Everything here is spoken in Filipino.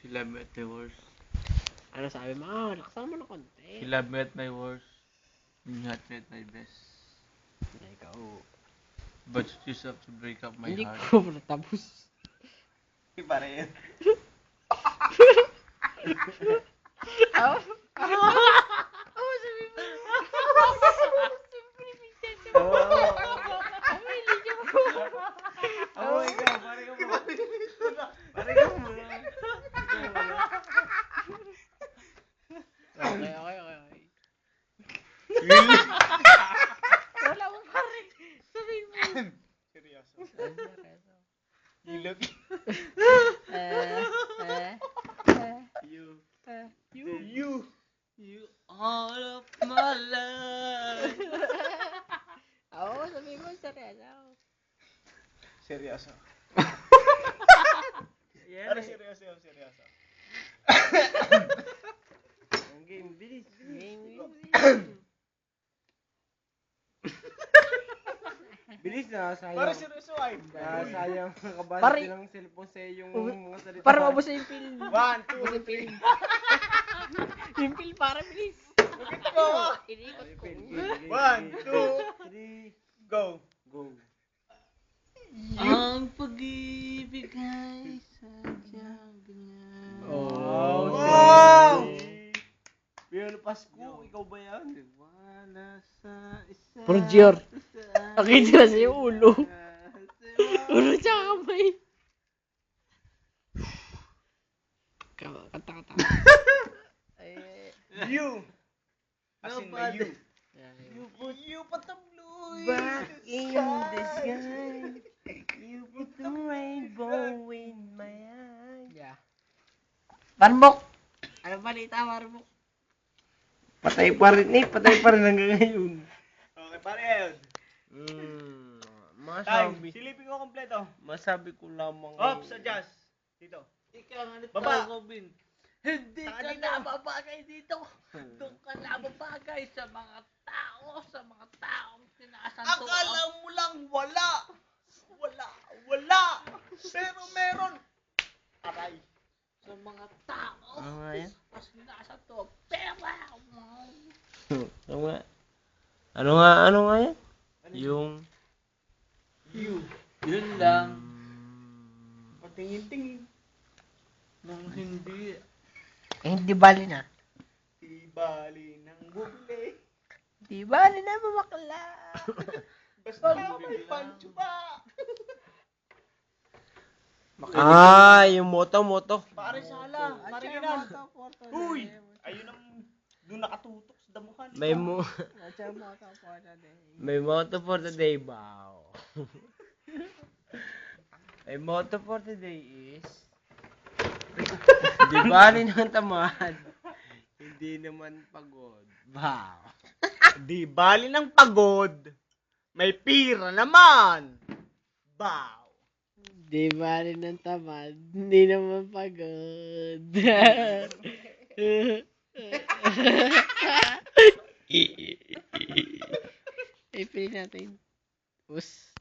She love me at my worst. Ano sabi mo? Laksan mo na konti. She love me at my worst. You hurt me at my best. Ikaw. But you choose up to break up my Hindi heart. ko pa natapos. Iba rin. Oo, sabi mo. Simple mo. Oo, ikaw. Pare ka mo. Pare ka mo. Okay. Wala mo pare. Sabi mo. Seryoso. Ilog. You all of my life. Oo, sabi mo. Seryoso. Seryoso. Yan Pare, seryoso. Ang game, bilis. Bilis na, Pare, sayang. seryoso ay. Sayang Pare- kabati ng cellphone sa yung mga salita. Para maubos na yung film. 1, 2, Maubos yung film. Yung film para bilis. Bakit mo? Iniikot ko. 1, 2, 3, go. go. Ang pag-ibig ay sadyang ganyan. Oh, Wow! Pero Pasko, ikaw ba yan? Wala sa isa. Puro Gior. Nakita na sa'yo ulo. Ulo tsaka kamay. Kanta. You. As in my you. You put the blue back in the sky. You put the rainbow in my eyes. Yeah. Marmok! Ano balita, Marmok? Patay pa rin hanggang ngayon. Okay, pare yun. Time. Silipin ko kompleto. Masabi ko lamang. Ops, adjust. Dito. Ikaw nga Baba. Robin. Hindi Saka ka dito. na mabagay dito. Doon ka na mabagay sa mga taong sinasanto. Akala mo lang wala. Wala. Pero meron. Aray. Sa mga tao. Ano nga yan? Sinasanto. Pera. Ano nga yan? Yung... You. Yun lang. Patingin-tingin. Nang hindi. Hindi bali na. Di bali ng bubli. Di bali na mamakla. Basta may pancho ba? yung moto. Pare sala. Mariginan. Uy! Ayun ang doon nakatutok sa damuhan. May motto for the day, bow. May motto for the day is... Di bali ng tamad. Hindi naman pagod. Bow. Di bali ng pagod. May pira naman. Bow. Di bali ng tamad. Hindi naman pagod. Ipili natin. Us.